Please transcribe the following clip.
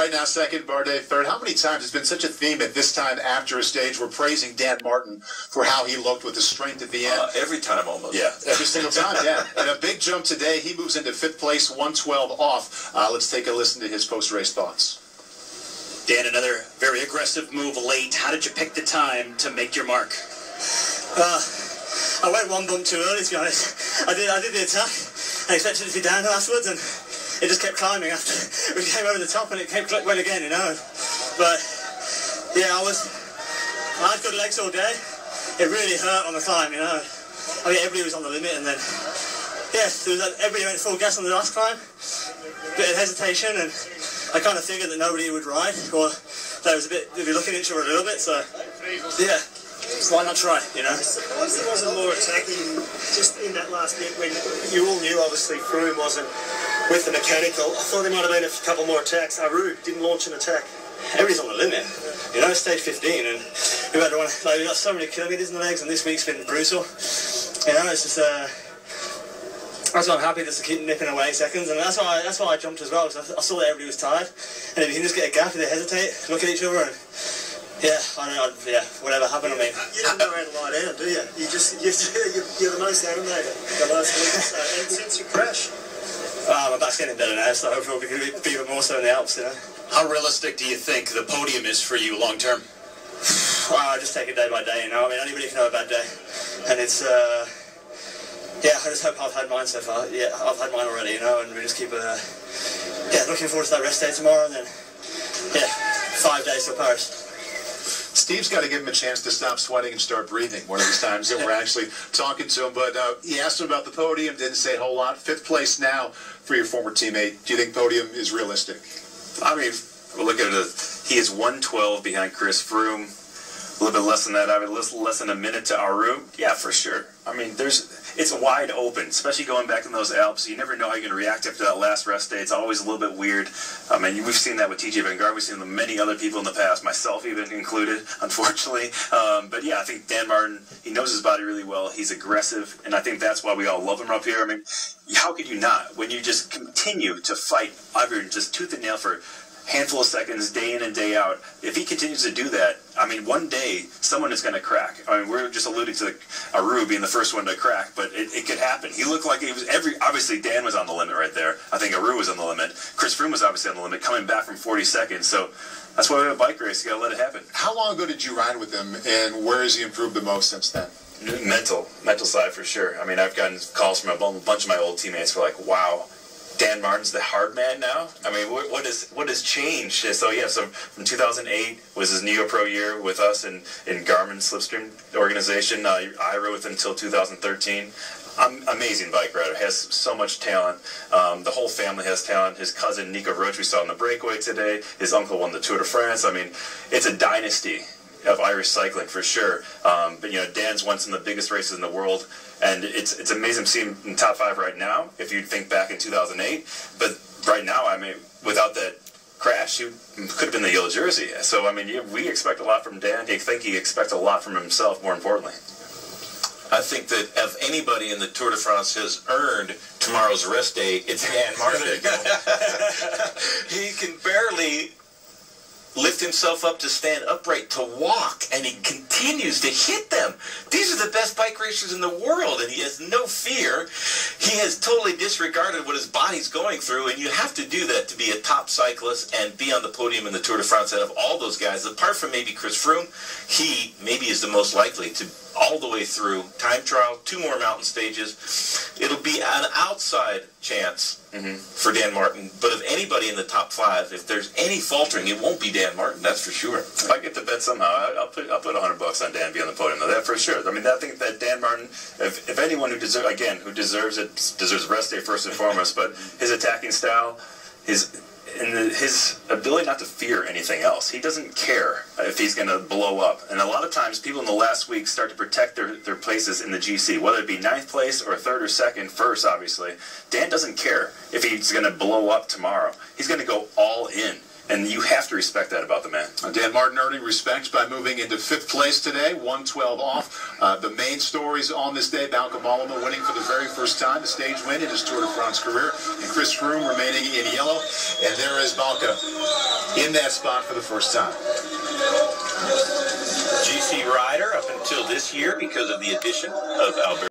right now second, Bardet third. How many times, it's been such a theme at this time after a stage, we're praising Dan Martin for how he looked with his strength at the end. Every time almost. Yeah, every single time, yeah. And a big jump today. He moves into 5th place, 112 off. Let's take a listen to his post-race thoughts. Dan, another very aggressive move late. How did you pick the time to make your mark? I went one bump too early, to be honest. I did the attack. I expected it to be down afterwards, and it just kept climbing after we came over the top, and it went again, you know. But yeah, I had good legs all day. It really hurt on the climb, you know. I mean, everybody was on the limit, and then yeah, everybody went full gas on the last climb. Bit of hesitation, and I kind of figured that nobody would ride, or that it was they'd be looking at each other a little bit. So yeah. Why not try, you know? I suppose there wasn't more attacking just in that last bit when you all knew, obviously, Froome wasn't with the mechanical. I thought there might have been a couple more attacks. Aru didn't launch an attack. Everybody's on the limit, you know, stage 15, and we've got so many kilometres in the legs, and this week's been brutal. You know, it's just, that's why I'm happy just to keep nipping away seconds, and that's why I jumped as well, because I saw that everybody was tired, and if you can just get a gap, if they hesitate, look at each other, and yeah, whatever happened, I mean. You don't know how to lie down, do you? You're the most animated the last week or so, and since your crash. My back's getting better now, so hopefully we can be even more so in the Alps, you know. How realistic do you think the podium is for you long term? I just take it day by day, you know. I mean, anybody can have a bad day, and it's yeah. I just hope I've had mine so far. Yeah, I've had mine already, you know, and we just keep looking forward to that rest day tomorrow, and then yeah, 5 days till Paris. Steve's got to give him a chance to stop sweating and start breathing one of these times that we're actually talking to him. But he asked him about the podium, didn't say a whole lot. 5th place now for your former teammate. Do you think podium is realistic? I mean, we'll look at it. He is 112 behind Chris Froome. A little bit less than that. I mean, less than a minute to Aru. Yeah, for sure. I mean, it's wide open, especially going back in those Alps. You never know how you're going to react after that last rest day. It's always a little bit weird. I mean, we've seen that with TJ Van Garderen. We've seen with many other people in the past, myself even included, unfortunately. But yeah, I think Dan Martin, he knows his body really well. He's aggressive, and I think that's why we all love him up here. I mean, how could you not? When you just continue to fight, just tooth and nail for handful of seconds, day in and day out. If he continues to do that, I mean, one day someone is going to crack. I mean, we're just alluding to Aru being the first one to crack, but it could happen. He looked like he was obviously Dan was on the limit right there. I think Aru was on the limit. Chris Froome was obviously on the limit, coming back from 40 seconds. So that's why we have a bike race. You got to let it happen. How long ago did you ride with him, and where has he improved the most since then? Mental side for sure. I mean, I've gotten calls from a bunch of my old teammates who are like, wow, Dan Martin's the hard man now. I mean, what has changed? So yeah, so from 2008 was his Neo Pro year with us in Garmin Slipstream organization. I rode with him until 2013. Amazing bike rider, has so much talent. The whole family has talent. His cousin Nico Roche, we saw in the breakaway today. His uncle won the Tour de France. I mean, it's a dynasty of Irish cycling for sure. But you know, Dan's won some of the biggest races in the world, and it's amazing to see him in top 5 right now. If you think back in 2008, but right now, I mean, without that crash, he could have been the yellow jersey. So I mean, we expect a lot from Dan. I think he expects a lot from himself. More importantly, I think that if anybody in the Tour de France has earned tomorrow's rest day, it's Dan Martin. He can barely lift himself up to stand upright to walk, and he continues to hit them. These are the best bike racers in the world, and he has no fear. He has totally disregarded what his body's going through, and you have to do that to be a top cyclist and be on the podium in the Tour de France. Out of all those guys, apart from maybe Chris Froome, he maybe is the most likely to all the way through time trial, 2 more mountain stages. It'll be an outside chance for Dan Martin, but of anybody in the top 5, if there's any faltering, it won't be Dan Martin. That's for sure. If I get the bet somehow, I'll put $100 on Dan being on the podium. That for sure. I mean, I think that Dan Martin, if anyone who deserves a rest day first and foremost, but his attacking style, his ability not to fear anything else. He doesn't care if he's going to blow up. And a lot of times people in the last week start to protect their places in the GC, whether it be 9th place or 3rd or 2nd, first, obviously. Dan doesn't care if he's going to blow up tomorrow. He's going to go all in. And you have to respect that about the man. Dan Martin earning respect by moving into 5th place today, 112 off. The main stories on this day, Bauke Mollema winning for the very first time, a stage win in his Tour de France career, and Chris Froome remaining in yellow. And there is Bauke. in that spot for the first time. GC rider up until this year because of the addition of Albert.